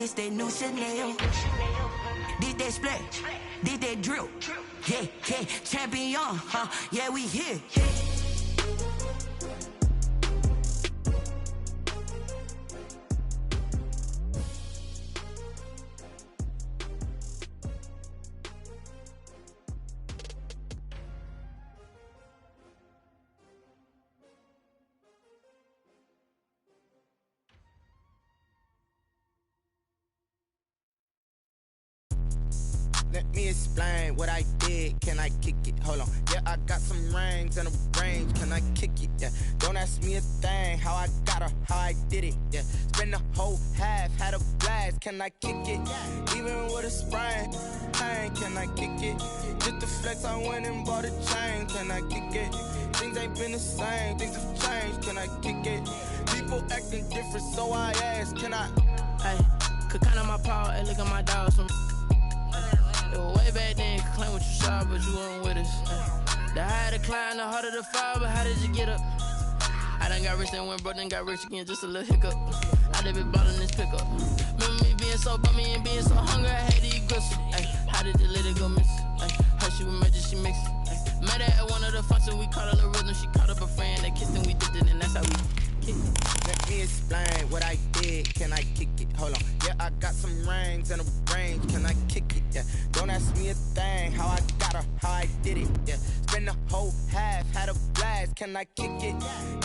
It's that new Chanel. Did that split? Did that drill? Yeah, yeah, champion, huh? Yeah, we here. Let me explain what I did. Can I kick it? Hold on. Yeah, I got some rings and a range. Can I kick it? Yeah. Don't ask me a thing. How I got her, how I did it. Yeah. Spend the whole half, had a blast. Can I kick it? Even with a sprain. Pain, can I kick it? Just the flex, I went and bought a chain. Can I kick it? Things ain't been the same. Things have changed. Can I kick it? People acting different, so I ask. Can I? Hey, could count on my power. Hey, look at my dogs. It was way back then, you could claim what you saw, but you weren't with us. The higher the climb, the harder the fall, but how did you get up? I done got rich, then went broke, then got rich again, just a little hiccup. I done been ballin' this pickup. Remember me being so bummy and being so hungry, I had to eat gristle. Ay, how did the lady go miss? Her she was magic, she mixed it. Met her at one of the functions, we caught a little rhythm, she caught up a friend, they kissed and we dipped it, and that's how we kicked it. Let me explain what I did. Can I kick it? Hold on. Yeah, I got some rings and a range. Can I kick it? Yeah. Don't ask me a thing. How I got her, how I did it. Yeah. Spend the whole half, had a blast. Can I kick it?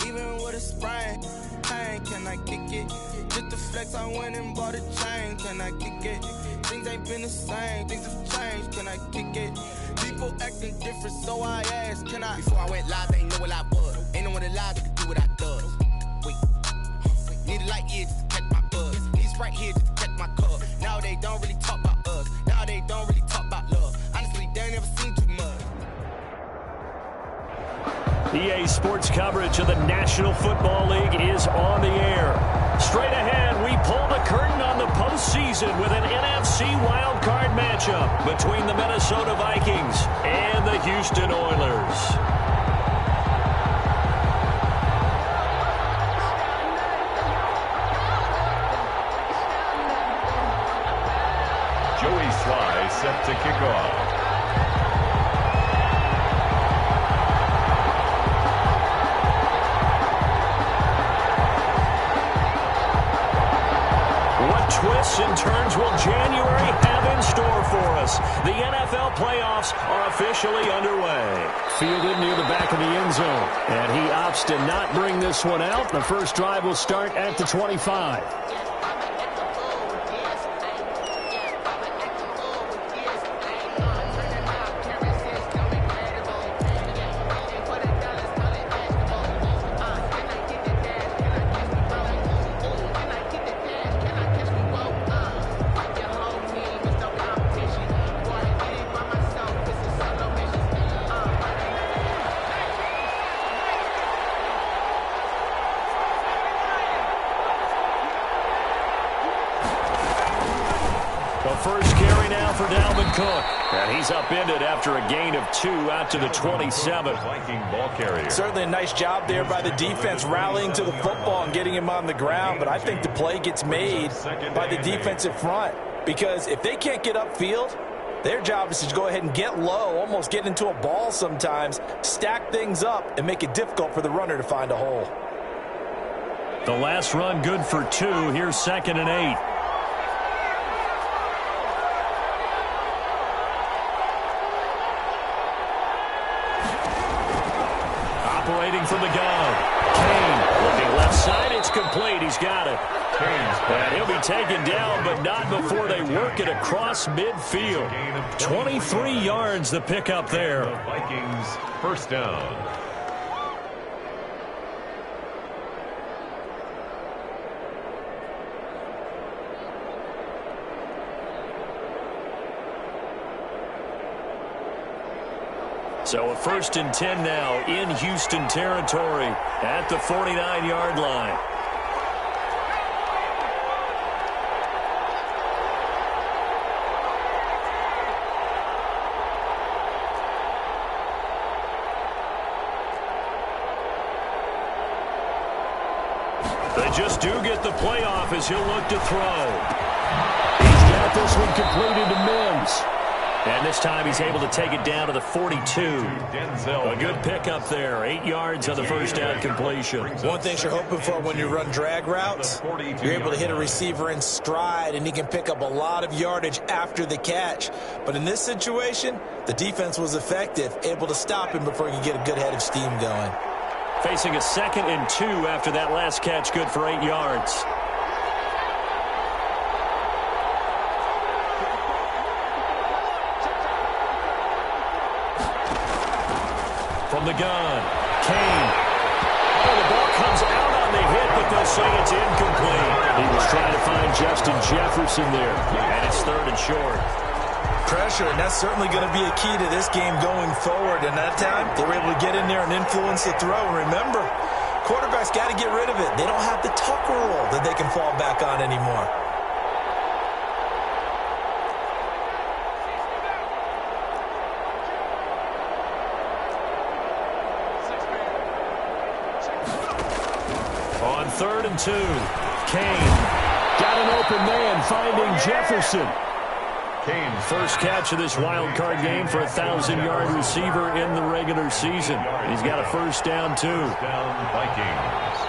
Even with a sprain. Pain, can I kick it? Just the flex, I went and bought a chain. Can I kick it? Things ain't been the same. Things have changed. Can I kick it? People acting different, so I asked. Can I? Before I went live, they ain't know what I was. Ain't no one alive that could do what I does. Need a light year just to catch my buzz. Need Sprite here just to catch my cup. Now they don't really talk about us. Now they don't really talk about love. Honestly, they ain't never seen too much. EA Sports coverage of the National Football League is on the air. Straight ahead, we pull the curtain on the postseason with an NFC wildcard matchup between the Minnesota Vikings and the Houston Oilers. Set to kick off. What twists and turns will January have in store for us? The NFL playoffs are officially underway. Fielded near the back of the end zone. And he opts to not bring this one out. The first drive will start at the 25. First carry now for Dalvin Cook. And he's upended after a gain of 2 out to the 27. Viking ball carrier. Certainly a nice job there by the defense rallying to the football and getting him on the ground. But I think the play gets made by the defensive front. Because if they can't get upfield, their job is to go ahead and get low, almost get into a ball sometimes, stack things up, and make it difficult for the runner to find a hole. The last run good for 2. Here's 2nd and 8. Operating from the gun. Kane looking left side. It's complete. He's got it. And he'll be taken down, but not before they work it across midfield. 23 yards the pickup there. Vikings first down. So a 1st and 10 now in Houston territory at the 49-yard line. They just do get the playoff as he'll look to throw. completed to Mims. And this time he's able to take it down to the 42. A good pickup there. 8 yards on the first down completion. One thing you're hoping for when you run drag routes, you're able to hit a receiver in stride, and he can pick up a lot of yardage after the catch. But in this situation, the defense was effective, able to stop him before he could get a good head of steam going. Facing a 2nd and 2 after that last catch, good for 8 yards. From the gun, Kane. Oh, the ball comes out on the hit, but they'll say it's incomplete. He was trying to find Justin Jefferson there, and it's 3rd and short. Pressure, and that's certainly going to be a key to this game going forward. And that time, they were able to get in there and influence the throw. And remember, quarterbacks got to get rid of it. They don't have the tuck rule that they can fall back on anymore. On 3rd and 2, Kane got an open man, finding Jefferson. Kane, first catch of this wild card game for a 1,000-yard receiver in the regular season. He's got a first down, too. Vikings.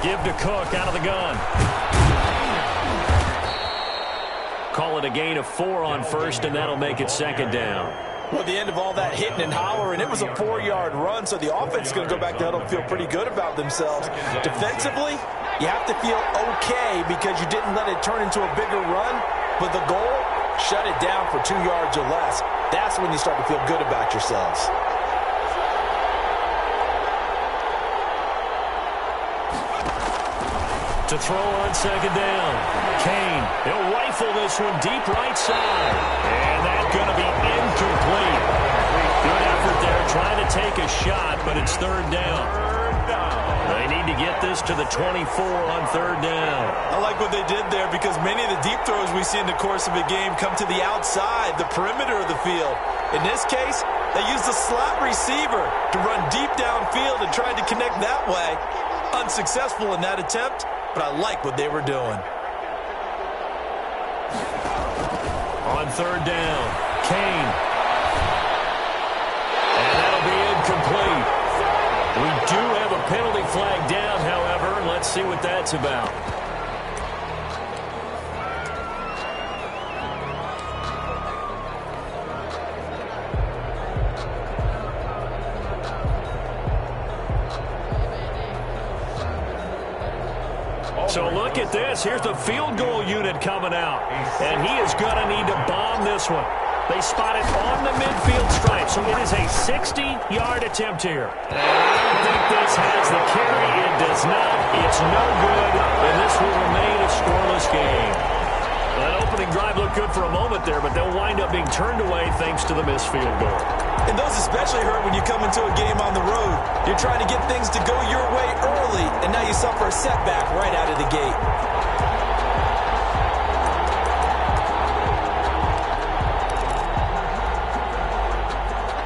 Give to Cook out of the gun. Call it a gain of 4 on first, and that'll make it 2nd down. Well, at the end of all that hitting and hollering, it was a 4-yard run, so the offense is going to go back to huddle and feel pretty good about themselves. Defensively, you have to feel okay because you didn't let it turn into a bigger run, but the goal, shut it down for 2 yards or less. That's when you start to feel good about yourselves. To throw on 2nd down, Kane, he'll rifle this one deep right side, and that's going to be incomplete. Good effort there, trying to take a shot, but it's 3rd down. They need to get this to the 24 on 3rd down. I like what they did there because many of the deep throws we see in the course of a game come to the outside, the perimeter of the field. In this case, they used the slot receiver to run deep downfield and tried to connect that way. Unsuccessful in that attempt, but I like what they were doing. On 3rd down, Kane. And that'll be incomplete. We do have a penalty flag down, however. Let's see what that's about. So look at this. Here's the field goal unit coming out. And he is going to need to bomb this one. They spot it on the midfield stripe. So it is a 60-yard attempt here. I think this has the carry. It does not. It's no good. And this will remain a scoreless game. That opening drive looked good for a moment there, but they'll wind up being turned away thanks to the missed field goal. And those especially hurt when you come into a game on the road. You're trying to get things to go your way early, and now you suffer a setback right out of the gate.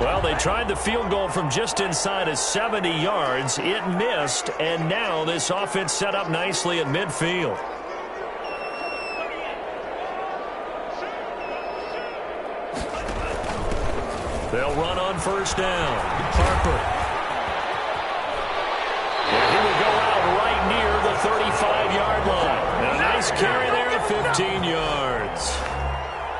Well, they tried the field goal from just inside of 70 yards. It missed, and now this offense set up nicely at midfield. They'll run on 1st down. Harper. And he will go out right near the 35-yard line. And a nice carry there at 15 yards.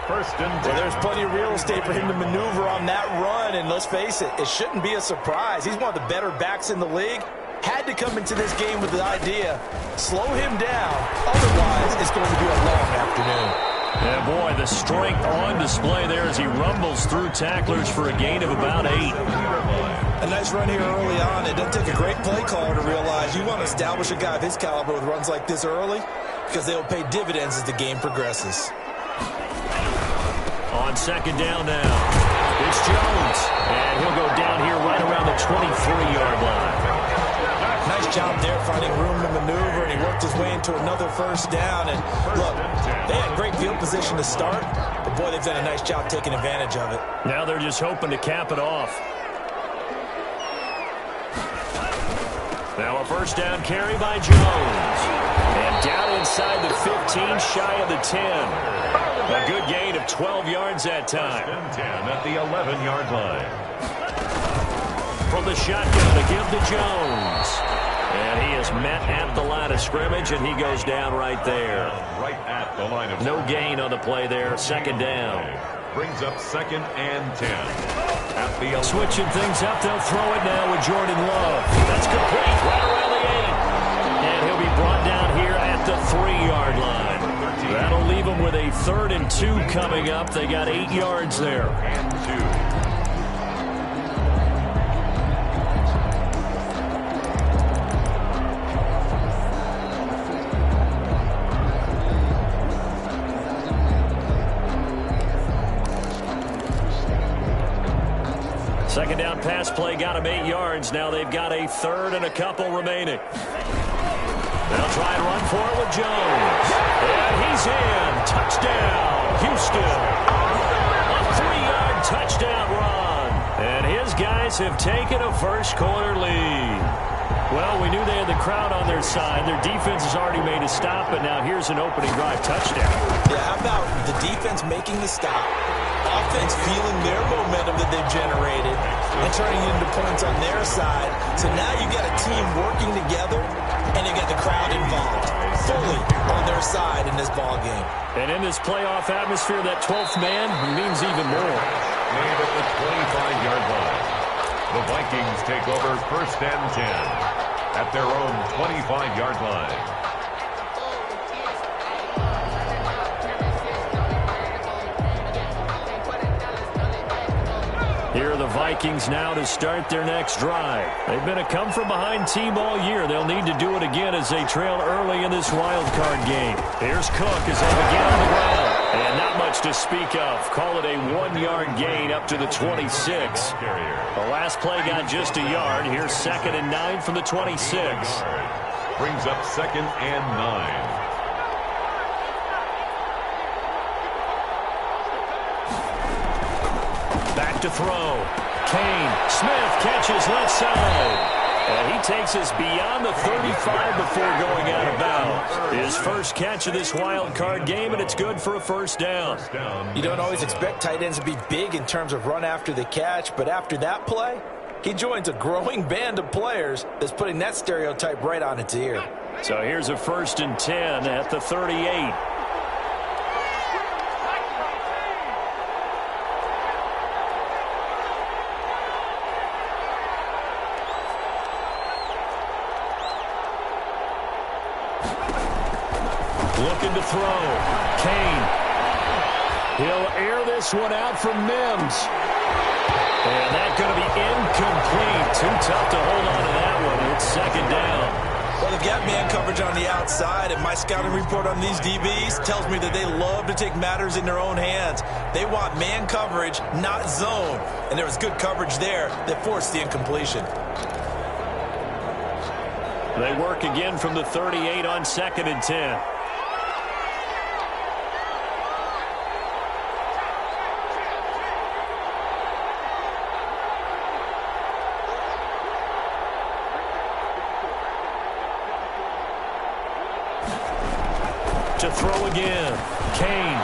1st and 10. Well, there's plenty of real estate for him to maneuver on that run. And let's face it, it shouldn't be a surprise. He's one of the better backs in the league. Had to come into this game with the idea, slow him down. Otherwise, it's going to be a long afternoon. And boy, the strength on display there as he rumbles through tacklers for a gain of about 8. A nice run here early on. It doesn't take a great play caller to realize you want to establish a guy of his caliber with runs like this early because they will pay dividends as the game progresses. On 2nd down now, it's Jones. And he'll go down here right around the 23-yard line. Nice job there finding room to maneuver, and he worked his way into another 1st down. And look, they had great field position to start, but boy, they've done a nice job taking advantage of it. Now they're just hoping to cap it off. Now a first down carry by Jones. And down inside the 15, shy of the 10. A good gain of 12 yards that time. 10 at the 11-yard line. From the shotgun to give to Jones. And he is met at the line of scrimmage, and he goes down right there. Right at the line of No gain on the play there. Second down. Brings up 2nd and 10. At the 11. Switching things up, they'll throw it now with Jordan Love. That's complete, right around the 8. And he'll be brought down here at the 3-yard line. That'll leave them with a 3rd and 2 coming up. They got 8 yards there. And 2. Second down pass play got him 8 yards. Now they've got a 3rd and a couple remaining. They'll try and run for it with Jones. And he's in. Touchdown, Houston. A 3-yard touchdown run. And his guys have taken a first-quarter lead. Well, we knew they had the crowd on their side. Their defense has already made a stop, but now here's an opening drive touchdown. Yeah, how about the defense making the stop, offense feeling their momentum that they've generated, and turning it into points on their side. So now you got a team working together, and you got the crowd involved, fully on their side in this ball game. And in this playoff atmosphere, that 12th man means even more. Made at the 25-yard line. The Vikings take over 1st and 10 at their own 25-yard line. Here are the Vikings now to start their next drive. They've been a come-from-behind team all year. They'll need to do it again as they trail early in this wild card game. Here's Cook as they begin on the ground. And not much to speak of. Call it a 1-yard gain up to the 26. The last play got just a yard. Here's 2nd and 9 from the 26. Brings up 2nd and 9. Back to throw. Kane. Smith catches left side. And he takes us beyond the 35 before going out of bounds. His first catch of this wild card game, and it's good for a first down. You don't always expect tight ends to be big in terms of run after the catch, but after that play, he joins a growing band of players that's putting that stereotype right on its ear. So here's a 1st and 10 at the 38. Looking to throw. Kane. He'll air this one out from Mims. And that's going to be incomplete. Too tough to hold on to that one. It's 2nd down. Well, they've got man coverage on the outside, and my scouting report on these DBs tells me that they love to take matters in their own hands. They want man coverage, not zone. And there was good coverage there that forced the incompletion. They work again from the 38 on 2nd and 10. To throw again. Kane.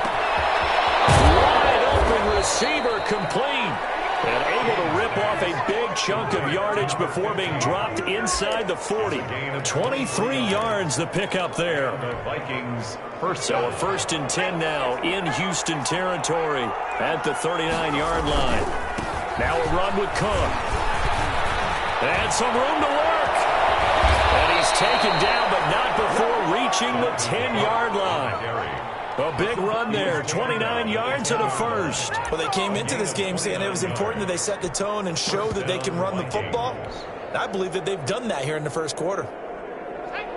Wide open receiver complete. And able to rip off a big chunk of yardage before being dropped inside the 40. 23 yards the pickup there. The Vikings first. So a 1st and 10 now in Houston territory at the 39-yard line. Now a run with Cook. And some room to work. And he's taken down, but not before reaching the 10-yard line. A big run there, 29 yards and a first. Well, they came into this game saying it was important that they set the tone and show that they can run the football. And I believe that they've done that here in the first quarter.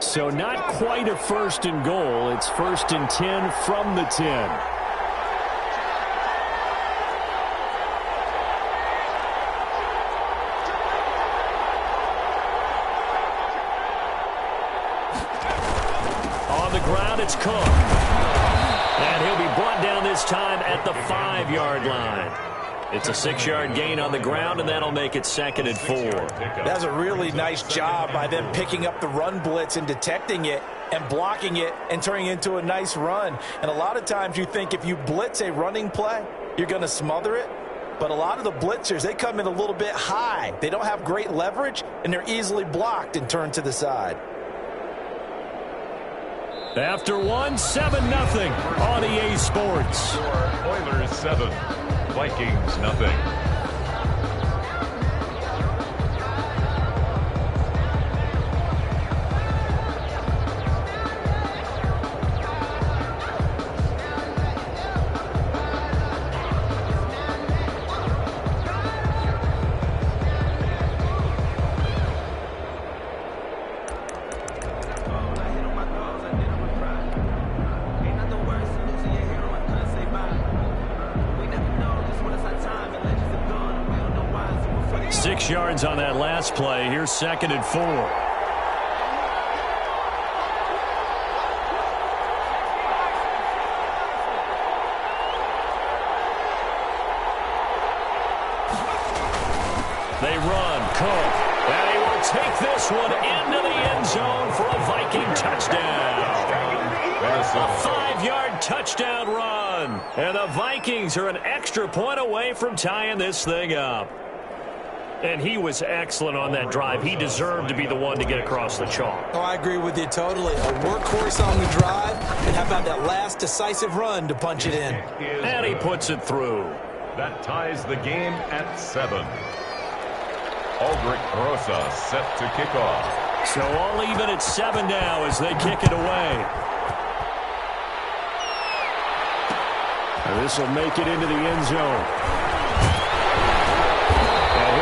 So not quite a 1st and goal. It's 1st and 10 from the 10. On the ground, it's Cook. And he'll be brought down this time at the 5-yard line. It's a 6-yard gain on the ground, and that'll make it 2nd and 4. That's a really nice job by them picking up the run blitz and detecting it and blocking it and turning it into a nice run. And a lot of times you think if you blitz a running play, you're going to smother it. But a lot of the blitzers, they come in a little bit high. They don't have great leverage, and they're easily blocked and turned to the side. After 7-0 on EA Sports. Oilers 7, Vikings nothing. Yards on that last play. Here's 2nd and 4. They run, Cook, and he will take this one into the end zone for a Viking touchdown. A 5-yard touchdown run, and the Vikings are an extra point away from tying this thing up. And he was excellent on that drive. He deserved to be the one to get across the chalk. Oh, I agree with you totally. A workhorse on the drive, and how about that last decisive run to punch it in? And he puts it through. That ties the game at 7. Aldrich Rosa set to kick off. So all even at 7 now as they kick it away. And this will make it into the end zone.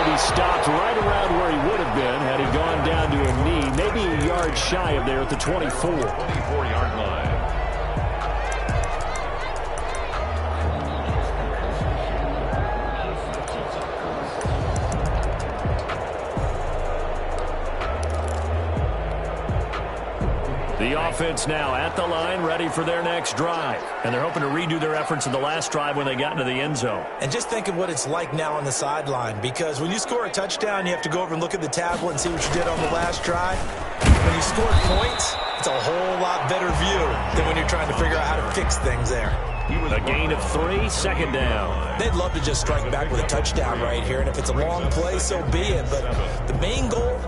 He stopped right around where he would have been had he gone down to a knee, maybe a yard shy of there at the 24. 24-yard line. The offense now at the line, ready for their next drive. And they're hoping to redo their efforts in the last drive when they got into the end zone. And just think of what it's like now on the sideline, because when you score a touchdown, you have to go over and look at the tablet and see what you did on the last drive. When you score points, it's a whole lot better view than when you're trying to figure out how to fix things there. A gain of 3, 2nd down. They'd love to just strike back with a touchdown right here, and if it's a long play, so be it. But the main goal,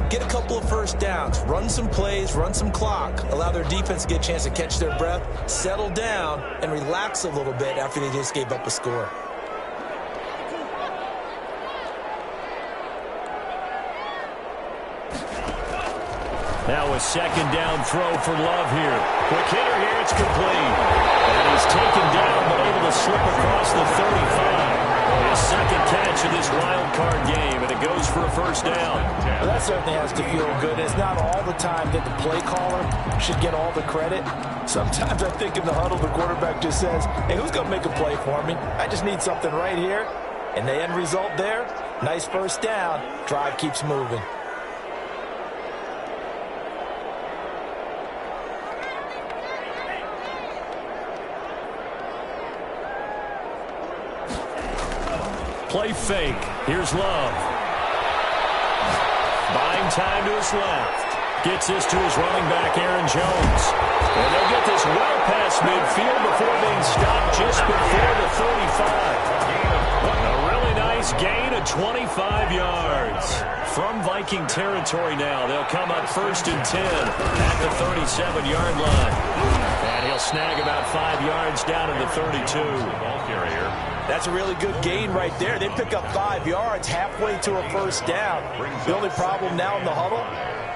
get a couple of first downs, run some plays, run some clock, allow their defense to get a chance to catch their breath, settle down, and relax a little bit after they just gave up a score. Now a 2nd down throw for Love here. Quick hitter here, it's complete. And he's taken down but able to slip across the 35. His 2nd catch of this wild card game, and it goes for a first down. Well, that certainly has to feel good. It's not all the time that the play caller should get all the credit. Sometimes I think in the huddle, the quarterback just says, hey, who's going to make a play for me? I just need something right here. And the end result there, nice first down. Drive keeps moving. Play fake. Here's Love. Buying time to his left. Gets this to his running back, Aaron Jones. And they'll get this well past midfield before being stopped just before the 35. A really nice gain of 25 yards. From Viking territory now, they'll come up 1st and 10 at the 37-yard line. And he'll snag about 5 yards down to the 32. Ball carrier. That's a really good gain right there. They pick up 5 yards halfway to a first down. The only problem now in the huddle,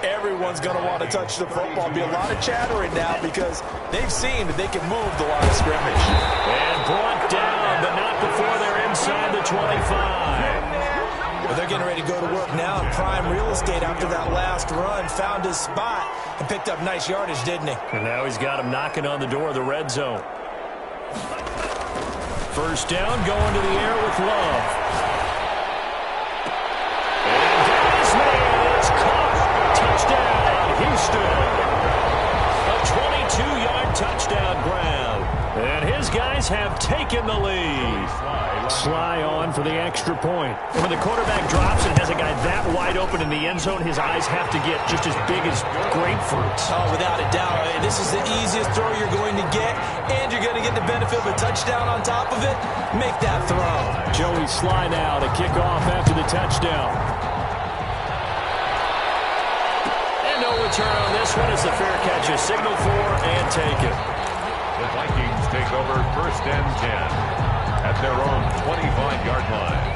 everyone's going to want to touch the football. Be a lot of chattering now because they've seen that they can move the line of scrimmage. And brought down, but not before they're inside the 25. But they're getting ready to go to work now in prime real estate after that last run. Found his spot and picked up nice yardage, didn't he? And now he's got him knocking on the door of the red zone. First down, going to the air with Love. And his man is caught. Touchdown, Houston. A 22-yard touchdown grab. And his guys Vikings have taken the lead. Sly on for the extra point. And when the quarterback drops and has a guy that wide open in the end zone, his eyes have to get just as big as grapefruits. Oh, without a doubt. This is the easiest throw you're going to get, and you're going to get the benefit of a touchdown on top of it. Make that throw. Joey Sly now to kick off after the touchdown. And no return on this one as the fair catch is signaled for and taken. The Vikings take over 1st and 10 at their own 25-yard line.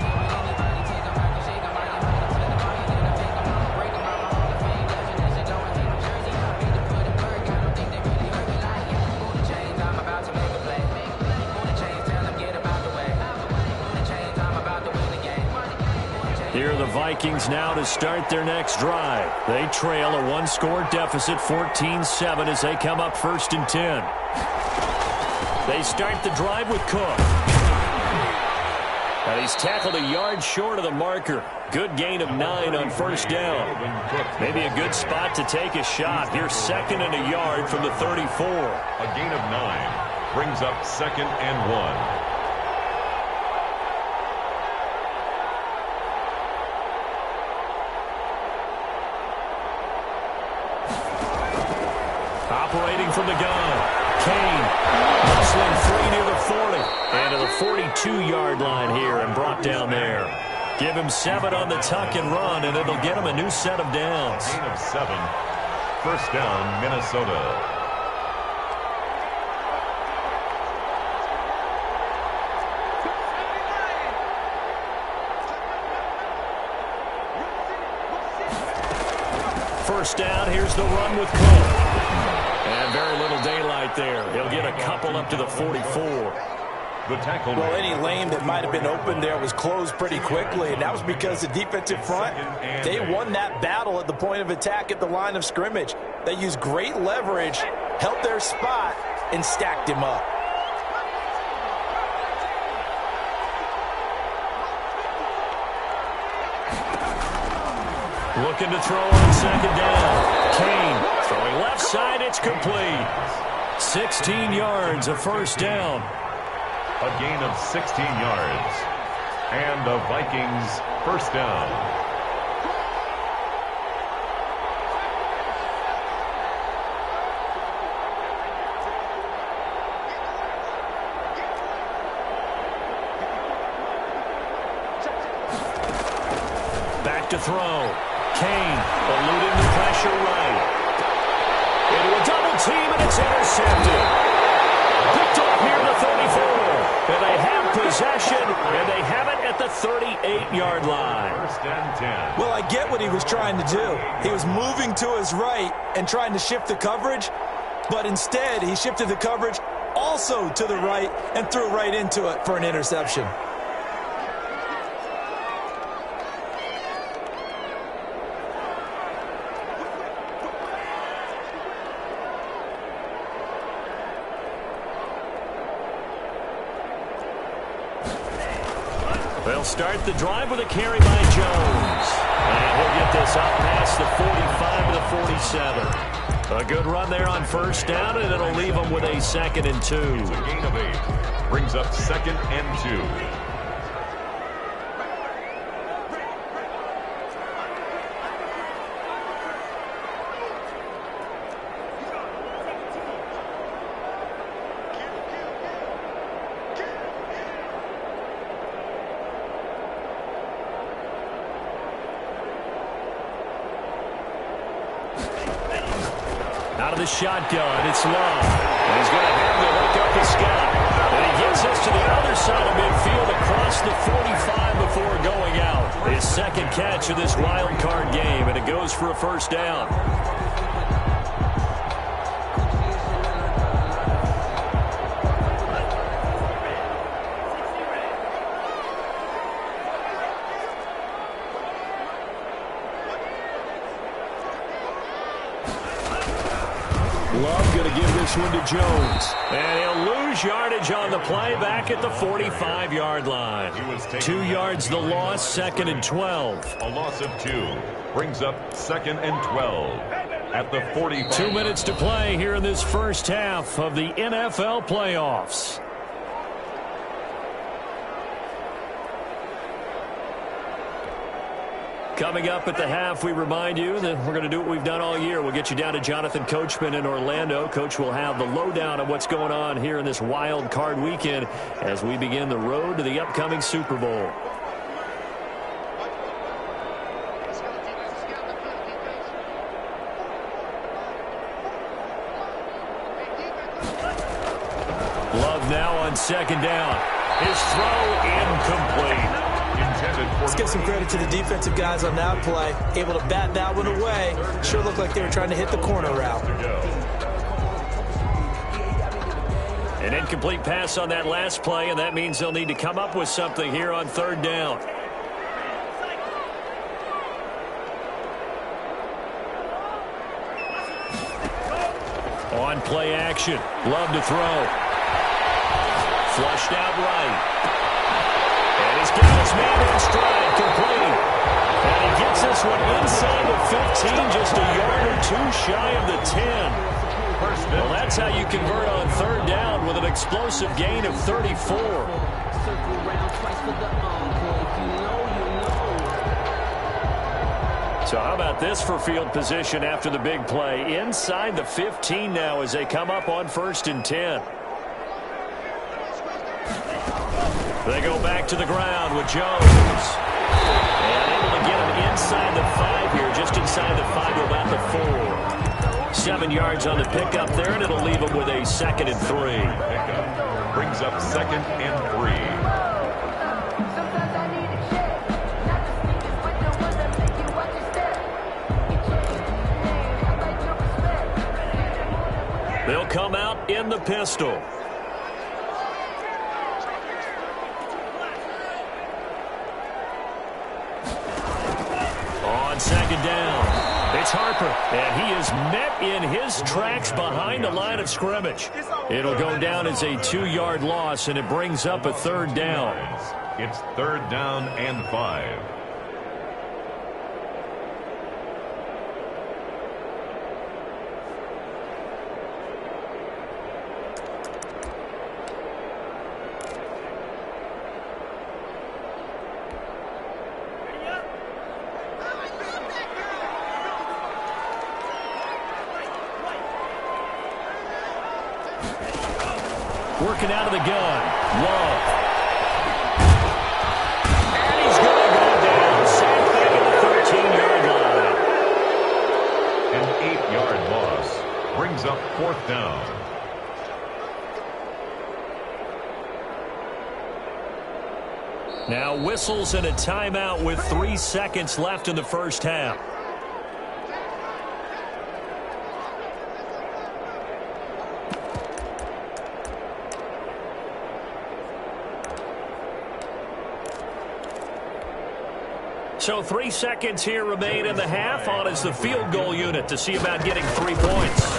Here are the Vikings now to start their next drive. They trail a one-score deficit, 14-7, as they come up 1st and 10. They start the drive with Cook. And he's tackled a yard short of the marker. Good gain of 9 on 1st down. Maybe a good spot to take a shot. Here's 2nd and a yard from the 34. A gain of 9 brings up 2nd and 1. Operating from the gun. Kane muscling 3 near the 40 and to the 42-yard line here and brought down there. Give him 7 on the tuck and run, and it'll get him a new set of downs. Gain of 7. 1st down, Minnesota. First down, here's the run with Cook. And very little daylight there. He'll get a couple up to the 44. The tackle. Well, any lane that might have been open there was closed pretty quickly, and that was because the defensive front, they won that battle at the point of attack at the line of scrimmage. They used great leverage, held their spot, and stacked him up. Looking to throw on 2nd down. Kane throwing left side. It's complete. 16 yards, a 1st down. A gain of 16 yards. And the Vikings 1st down. Back to throw. Kane eluding the pressure right. Into a double team, and it's intercepted. Picked off near the 34. And they have possession, and they have it at the 38-yard line. 1st and 10. Well, I get what he was trying to do. He was moving to his right and trying to shift the coverage, but instead he shifted the coverage also to the right and threw right into it for an interception. They'll start the drive with a carry by Jones. And he'll get this up past the 45 to the 47. A good run there on 1st down, and it'll leave them with a 2nd and 2. A gain of 8 brings up 2nd and 2. Out of the shotgun, it's Love. And he's going to have to hook up the sky. And he gets us to the other side of midfield across the 45 before going out. His 2nd catch of this wild card game, and it goes for a 1st down. Love going to give this one to Jones. And he'll lose yardage on the play back at the 45-yard line. 2 yards the loss, 2nd and 12. A loss of 2 brings up 2nd and 12 at the 45. 2 minutes to play here in this first half of the NFL playoffs. Coming up at the half, we remind you that we're going to do what we've done all year. We'll get you down to Jonathan Coachman in Orlando. Coach will have the lowdown of what's going on here in this wild card weekend as we begin the road to the upcoming Super Bowl. Love now on second down. His throw incomplete. Let's give some credit to the defensive guys on that play. Able to bat that one away. Sure looked like they were trying to hit the corner route. An incomplete pass on that last play, and that means they'll need to come up with something here on third down. On play action. Love to throw. Flushed out right. And he's got his man in stride, complete. And he gets this one inside the 15, just a yard or two shy of the 10. Well, that's how you convert on third down with an explosive gain of 34. So how about this for field position after the big play? Inside the 15 now as they come up on 1st and 10. They go back to the ground with Jones. And able to get him inside the 5 here, just inside the 5 to about the 4. 7 yards on the pickup there, and it'll leave him with a 2nd and 3. Pickup brings up 2nd and 3. They'll come out in the pistol. Second down. It's Harper, and he is met in his tracks behind the line of scrimmage. It'll go down as a 2-yard loss, and it brings up a 3rd down. It's 3rd down and 5. Working out of the gun. Love. And he's going to go down. Sacked back at the 13-yard line. An 8-yard loss brings up 4th down. Now whistles and a timeout with 3 seconds left in the first half. So 3 seconds here remain in the half. On is the field goal unit to see about getting 3 points.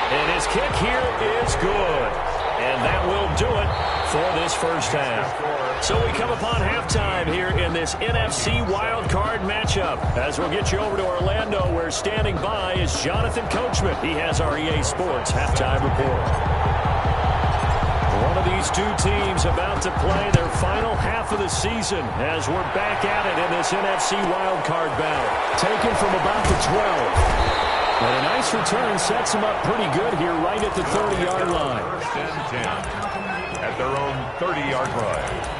And his kick here is good. And that will do it for this first half. So we come upon halftime here in this NFC wildcard matchup. As we'll get you over to Orlando, where standing by is Jonathan Coachman. He has our EA Sports halftime report. One of these two teams about to play their final half of the season as we're back at it in this NFC wildcard battle. Taken from about the 12. And a nice return sets them up pretty good here right at the 30-yard line. 1st and 10 at their own 30-yard line.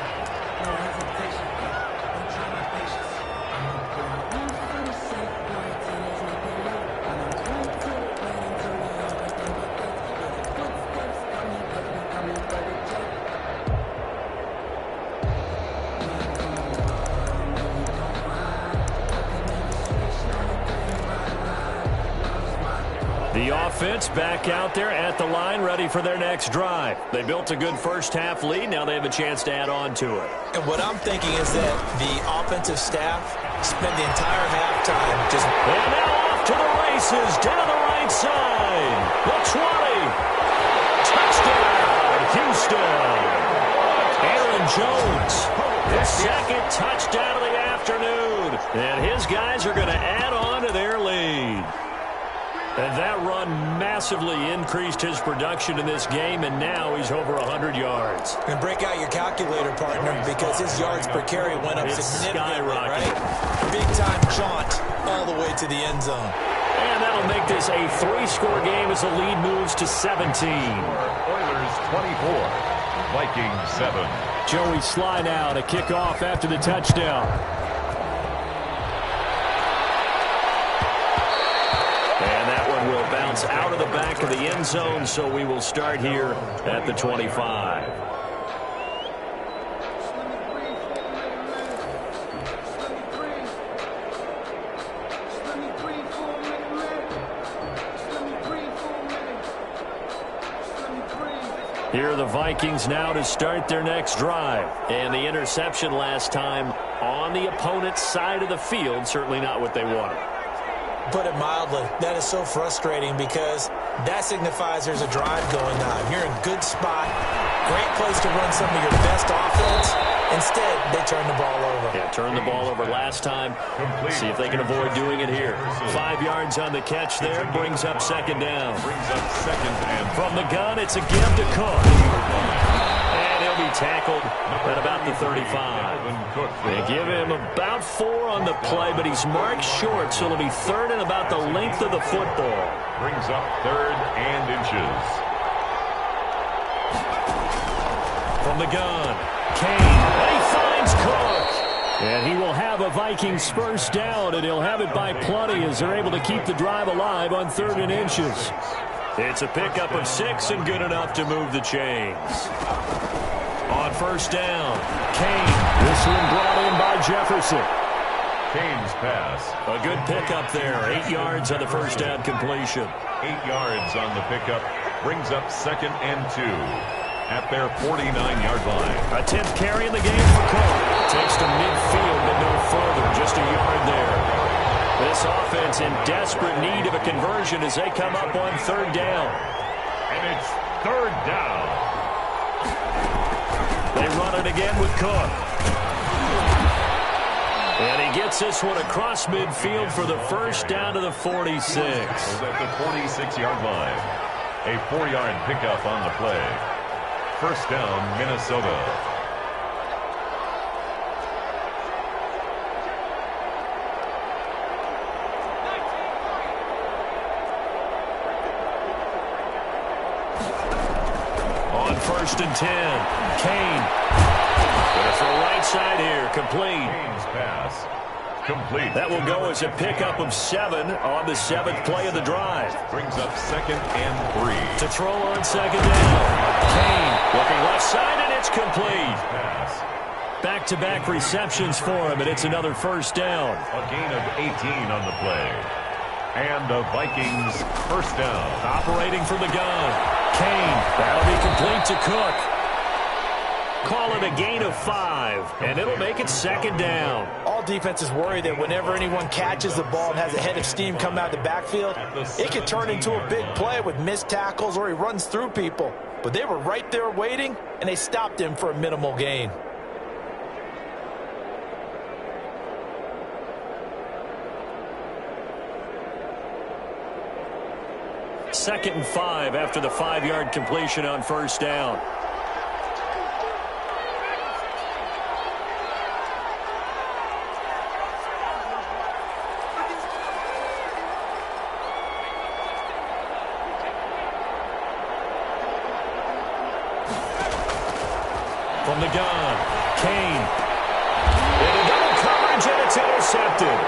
The offense back out there at the line, ready for their next drive. They built a good first half lead. Now they have a chance to add on to it. And what I'm thinking is that the offensive staff spent the entire halftime just... And now off to the races, down the right side. The 20. Touchdown, Houston. Aaron Jones, his 2nd touchdown of the afternoon. And his guys are going to add on to their lead. And that run massively increased his production in this game, and now he's over 100 yards. And break out your calculator, partner, because his yards per carry went up significantly, right? Big-time jaunt all the way to the end zone. And that'll make this a 3-score game as the lead moves to 17. Oilers 24, Vikings 7. Joey Sly now to kick off after the touchdown. And that one will bounce out of the back of the end zone, so we will start here at the 25. Here are the Vikings now to start their next drive. And the interception last time on the opponent's side of the field, certainly not what they wanted. Put it mildly, that is so frustrating because that signifies there's a drive going on. You're in a good spot, great place to run some of your best offense. Instead, they turn the ball over. Yeah, turn the ball over last time. See if they can avoid doing it here. 5 yards on the catch there, brings up second down. From the gun, it's a give to Cook. And he'll be tackled at about the 35. They give him about 4 on the play, but he's marked short, so it'll be third and about the length of the football. Brings up third and inches. From the gun, Kane, and he finds Cook. And he will have a Vikings first down, and he'll have it by plenty as they're able to keep the drive alive on third and inches. It's a pickup of 6 and good enough to move the chains. On first down, Kane. This one brought in by Jefferson. Kane's pass. A good pickup there. 8 yards on the first down completion. 8 yards on the pickup. Brings up second and 2 at their 49-yard line. A 10th carry in the game for Cook. Takes to midfield, but no further. Just a yard there. This offense in desperate need of a conversion as they come up on third down. And it's third down. They run it again with Cook. And he gets this one across midfield for the first down to the 46. At the 46-yard line. A 4-yard pickup on the play. First down, Minnesota. On first and 10, Kane. It's the right side here, complete. Kane's pass. Complete. That will go as a pickup of 7 on the 7th play of the drive. Brings up second and 3. To throw on second down. Kane looking left side, and it's complete. Pass. Back-to-back receptions for him, and it's another first down. A gain of 18 on the play. And the Vikings first down. Operating from the gun. Kane. That'll be complete to Cook. Call it a gain of 5, and it'll make it second down. All defenses worry that whenever anyone catches the ball and has a head of steam come out of the backfield, it can turn into a big play with missed tackles or he runs through people. But they were right there waiting, and they stopped him for a minimal gain. Second and 5 after the 5-yard completion on first down. From the gun, Kane. Into double coverage, and it's intercepted.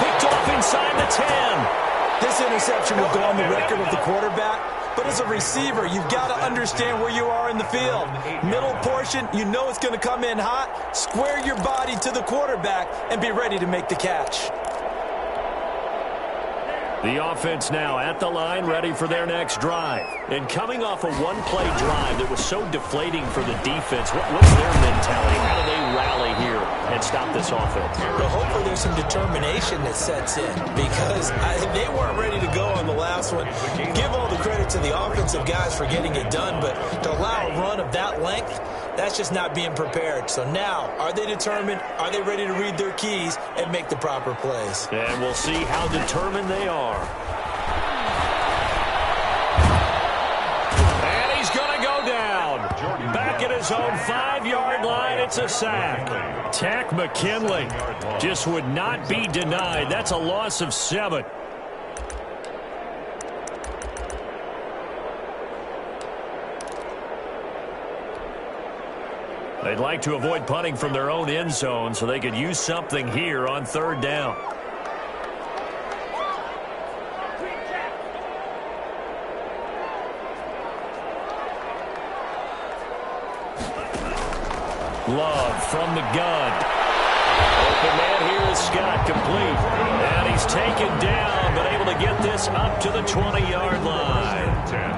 Picked off inside the 10. This interception will go on the record of the quarterback, but as a receiver, you've got to understand where you are in the field. Middle portion, you know it's going to come in hot. Square your body to the quarterback and be ready to make the catch. The offense now at the line, ready for their next drive. And coming off a one-play drive that was so deflating for the defense, what's their mentality? How do they rally here and stop this offense? Well, hopefully there's some determination that sets in because they weren't ready to go on the last one. Give all the credit to the offensive guys for getting it done, but to allow a run of that length, that's just not being prepared. So now, are they determined? Are they ready to read their keys and make the proper plays? And we'll see how determined they are. his own 5-yard line. It's a sack. Tack McKinley just would not be denied. That's a loss of 7. They'd like to avoid punting from their own end zone so they could use something here on 3rd down. Love from the gun. Open man here is Scott, complete. And he's taken down, but able to get this up to the 20-yard line.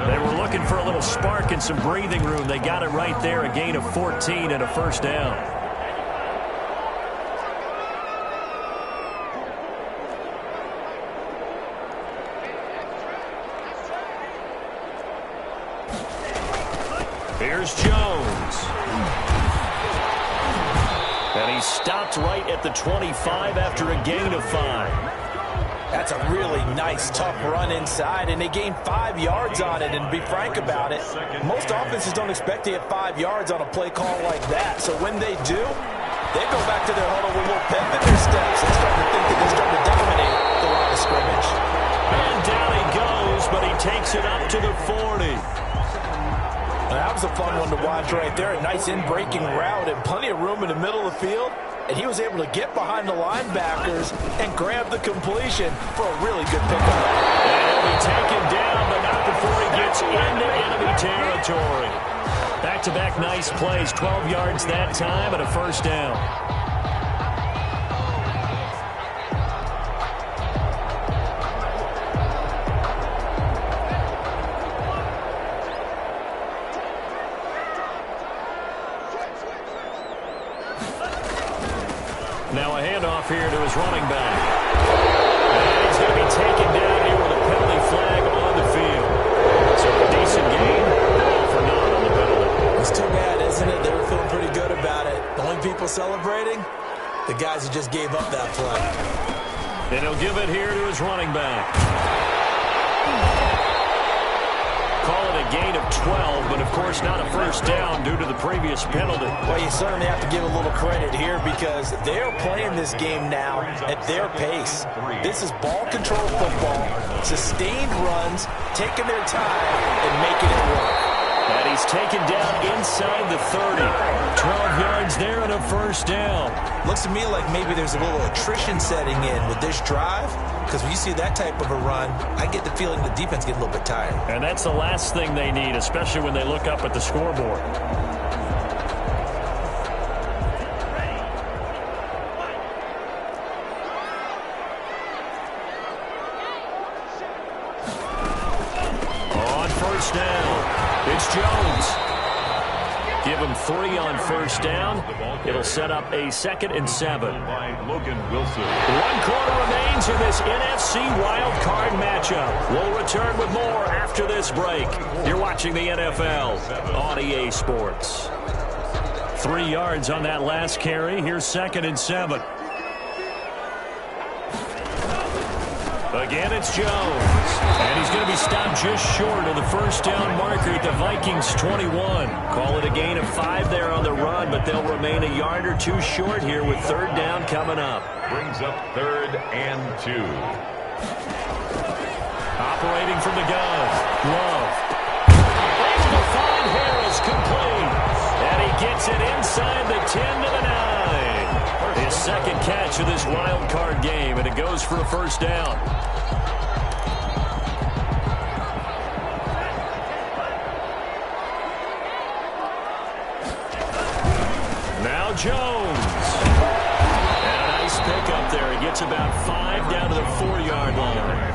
They were looking for a little spark and some breathing room. They got it right there, a gain of 14 and a 1st down. Here's Jones. And he stopped right at the 25 after a gain of 5. That's a really nice, tough run inside, and they gained 5 yards on it. And to be frank about it, most offenses don't expect to get 5 yards on a play call like that. So when they do, they go back to their huddle with a little pep in their steps and start to think that they're starting to dominate the line of scrimmage. And down he goes, but he takes it up to the 40. That was a fun one to watch right there. A nice in-breaking route and plenty of room in the middle of the field. And he was able to get behind the linebackers and grab the completion for a really good pickup. And he'll be taken down, but not before he gets into enemy territory. Back-to-back nice plays, 12 yards that time and a 1st down. Now a handoff here to his running back. And he's going to be taken down here with a penalty flag on the field. So a decent game, all for naught on the penalty. It's too bad, isn't it? They were feeling pretty good about it. The only people celebrating, the guys who just gave up that play. And he'll give it here to his running back. Call it a gain of 12, but of course not a 1st down due to the previous penalty. Well, you certainly have to give a little credit here because they're playing this game now at their pace. This is ball control football, sustained runs, taking their time and making it work. And he's taken down inside the 30. 12 yards there and a 1st down. Looks to me like maybe there's a little attrition setting in with this drive. Because when you see that type of a run, I get the feeling the defense gets a little bit tired. And that's the last thing they need, especially when they look up at the scoreboard. On 1st down, it's Jones. Give him 3 on 1st down. It'll set up a 2nd and 7. Logan Wilson. 1 quarter remains in this NFC wild card matchup. We'll return with more after this break. You're watching the NFL on EA Sports. 3 yards on that last carry. Here's 2nd and 7. Again, it's Jones. And he's going to be stopped just short of the 1st down marker at the Vikings 21. Call it a gain of 5 there on the run, but they'll remain a yard or 2 short here with 3rd down coming up. Brings up 3rd and 2. Operating from the gun. Love. Able to find Harris, complete. And he gets it inside the 10 to the 9. His 2nd catch of this wild card game, and it goes for a 1st down. Now Jones. And a nice pickup there. He gets about 5 down to the 4-yard line.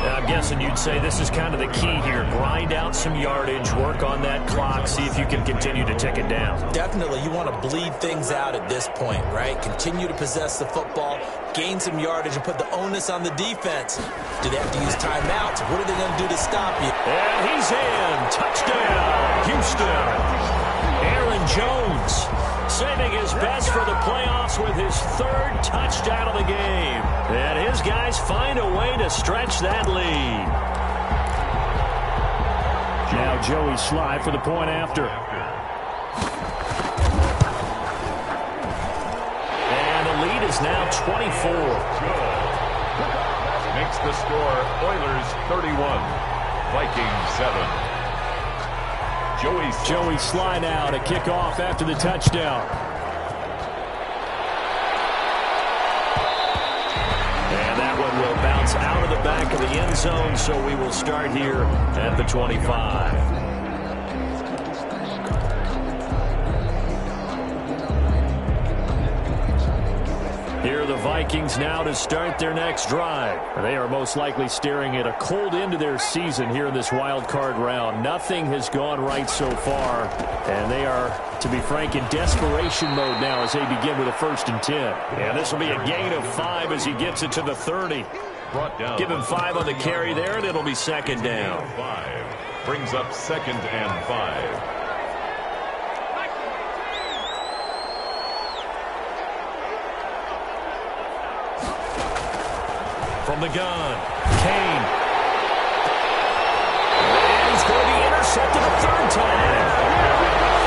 I'm guessing you'd say this is kind of the key here. Grind out some yardage, work on that clock, see if you can continue to tick it down. Definitely, you want to bleed things out at this point, right? Continue to possess the football, gain some yardage, and put the onus on the defense. Do they have to use timeouts? What are they going to do to stop you? And he's in. Touchdown, Houston. Aaron Jones saving his best for the playoffs with his 3rd touchdown of the game. And his guys find a way to stretch that lead. Now Joey Sly for the point after. lead is now 24. Makes the score Oilers 31, Vikings 7. Joey Sly now to kick off after the touchdown. And that one will bounce out of the back of the end zone, so we will start here at the 25. Here are the Vikings now to start their next drive. They are most likely staring at a cold end to their season here in this wild card round. Nothing has gone right so far, and they are, to be frank, in desperation mode now as they begin with a 1st and 10. And this will be a gain of 5 as he gets it to the 30. Give him 5 on the carry there, and it'll be 2nd down. 5 brings up 2nd and 5. From the gun, Kane. And he's going to be intercepted a 3rd time.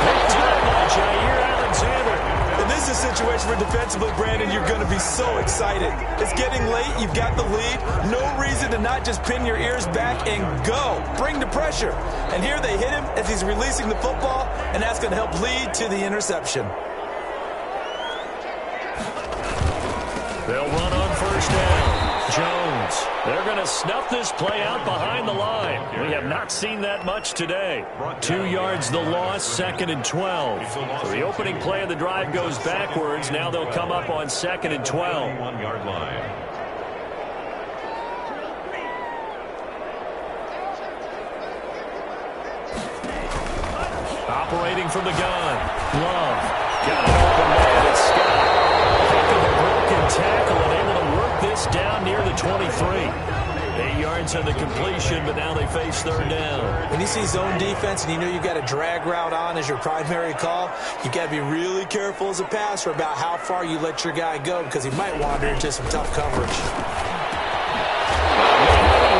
Picked up by Jair Alexander. And this is a situation where defensively, Brandon, you're going to be so excited. It's getting late. You've got the lead. No reason to not just pin your ears back and go. Bring the pressure. And here they hit him as he's releasing the football, and that's going to help lead to the interception. They'll run on 1st down. Jones. They're going to snuff this play out behind the line. We have not seen that much today. 2 yards the loss, 2nd and 12. So the opening play of the drive goes backwards. Now they'll come up on 2nd and 12. 1-yard line. Operating from the gun. Love. Got an open man. It's Scott. Picking a broken tackle and able to work this down near the 23. 8 yards on the completion, but now they face 3rd down. When you see zone defense and you know you've got a drag route on as your primary call, you've got to be really careful as a passer about how far you let your guy go because he might wander into some tough coverage.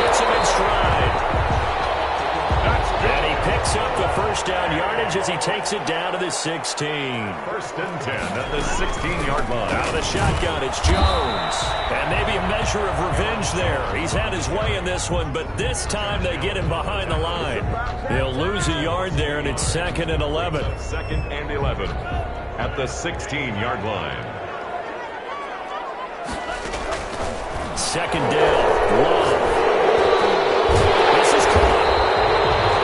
Hits him in stride. And he picks up the 1st down yardage as he takes it down to the 16. 1st and 10 at the 16-yard line. Out of the shotgun, it's Jones. And maybe a measure of revenge there. He's had his way in this one, but this time they get him behind the line. He'll lose a yard there, and it's 2nd and 11. 2nd and 11 at the 16-yard line. 2nd down. Love. This is caught.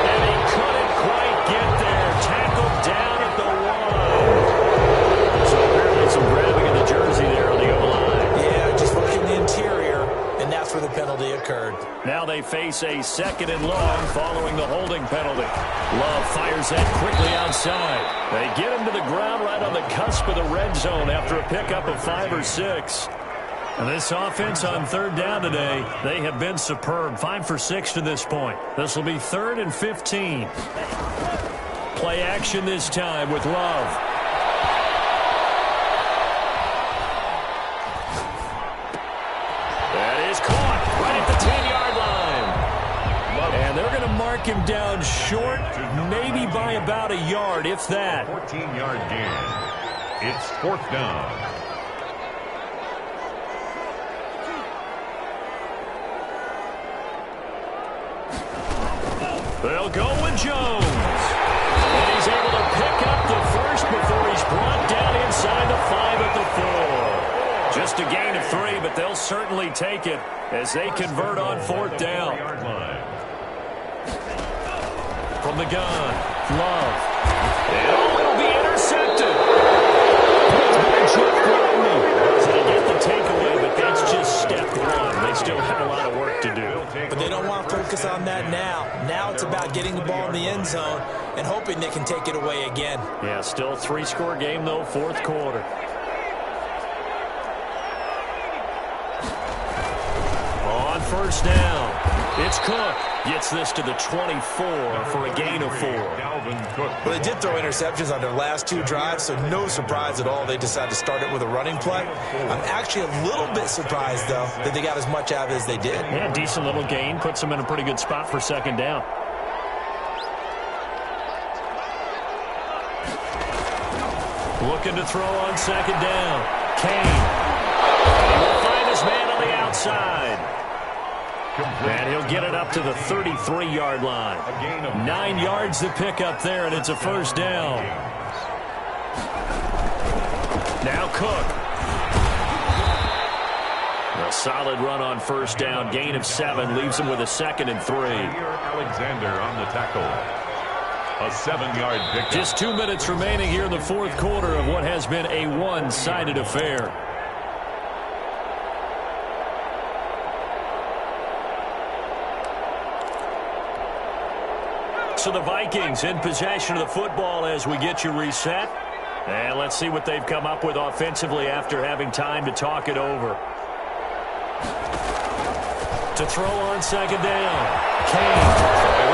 And he couldn't quite get there. Tackled down at the 1. So apparently some grabbing of the jersey there on the O-line. Yeah, just working the interior, and that's where the penalty occurred. Now they face a 2nd and long following the holding penalty. Love fires that quickly outside. They get him to the ground right on the cusp of the red zone after a pickup of 5 or 6. And this offense on 3rd down today, they have been superb. 5 for 6 to this point. This will be 3rd and 15. Play action this time with Love. That is caught right at the 10-yard line. And they're going to mark him down short, maybe by about a yard, if that. 14-yard gain. It's 4th down. They'll go with Jones. And he's able to pick up the 1st before he's brought down inside the 5 at the 4. Just a gain of 3, but they'll certainly take it as they convert on 4th down. From the gun, Love. And it'll be intercepted. So they get the takeaway, but that's just step 1. They still have a lot of work to do. But they don't want to focus on that now. Now it's about getting the ball in the end zone and hoping they can take it away again. Yeah, still a 3-score game, though, 4th quarter. On 1st down, it's Cook. Gets this to the 24 for a gain of 4. Well, they did throw interceptions on their last 2 drives, so no surprise at all they decided to start it with a running play. I'm actually a little bit surprised, though, that they got as much out of it as they did. Yeah, decent little gain. Puts them in a pretty good spot for 2nd down. Looking to throw on 2nd down. Kane. his man on the outside. And he'll get it up to the 33-yard line. 9 yards to pick up there, and it's a first down. Now Cook. A solid run on first down. Gain of 7 leaves him with a 2nd and 3. Alexander on the tackle. A 7-yard pickup. Just 2 minutes remaining here in the fourth quarter of what has been a one-sided affair. So the Vikings in possession of the football as we get you reset. And let's see what they've come up with offensively after having time to talk it over. To throw on second down. Kane.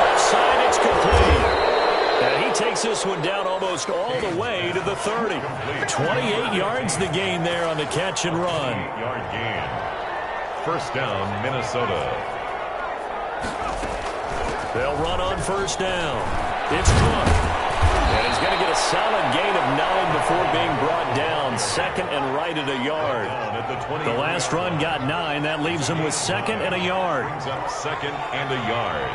Left side, it's complete. And he takes this one down almost all the way to the 30. 28 yards the gain there on the catch and run. 8-yard gain. First down, Minnesota. They'll run on first down. It's Cook. And he's going to get a solid gain of 9 before being brought down. 2nd and right at a yard. The last run got 9. That leaves him with 2nd and a yard. Brings up 2nd and a yard.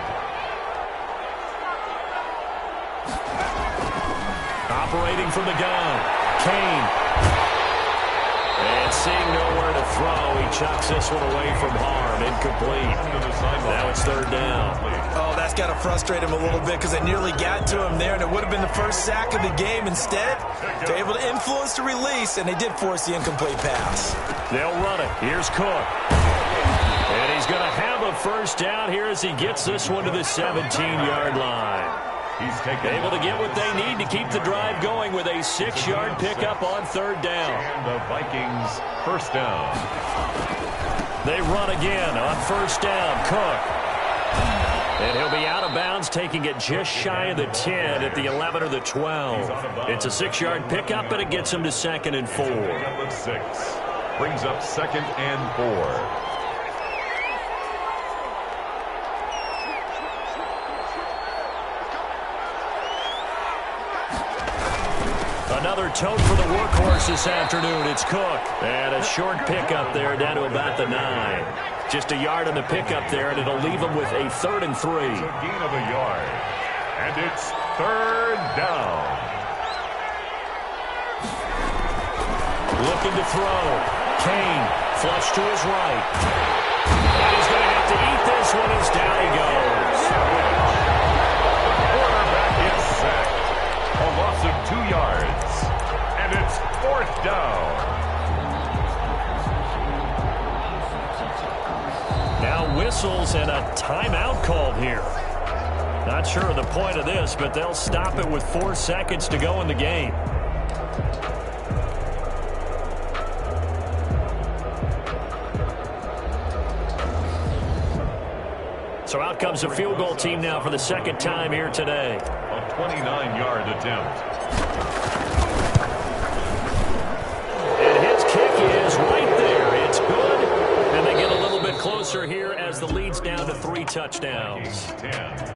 Operating from the gun. Kane. And seeing nowhere to throw, he chucks this one away from harm. Incomplete. Now it's third down. Oh, that's got to frustrate him a little bit because they nearly got to him there, and it would have been the first sack of the game. Instead, they're able to influence the release, and they did force the incomplete pass. They'll run it. Here's Cook. And he's going to have a first down here as he gets this one to the 17-yard line. He's able to get what they need to keep the drive going with a 6-yard pickup on third down. And the Vikings first down. They run again on first down. Cook. And he'll be out of bounds, taking it just shy of the 10 at the 11 or the 12. It's a 6-yard pickup, but it gets him to 2nd and 4. Number 6 brings up 2nd and 4. Another tote for the workhorse this afternoon. It's Cook. And a short pickup there down to about the 9. Just a yard on the pickup there, and it'll leave him with a 3rd and 3. It's a gain of a yard. And it's third down. Looking to throw. Kane, flush to his right. And he's going to have to eat this one as down he goes. Quarterback is sacked. A loss of 2 yards. And it's 4th down. Now whistles and a timeout called here. Not sure of the point of this, but they'll stop it with 4 seconds to go in the game. So out comes a field goal team now for the 2nd time here today. A 29-yard attempt. And his kick is right there. It's good. And they get a little bit closer here as the lead's down to 3 touchdowns. 10.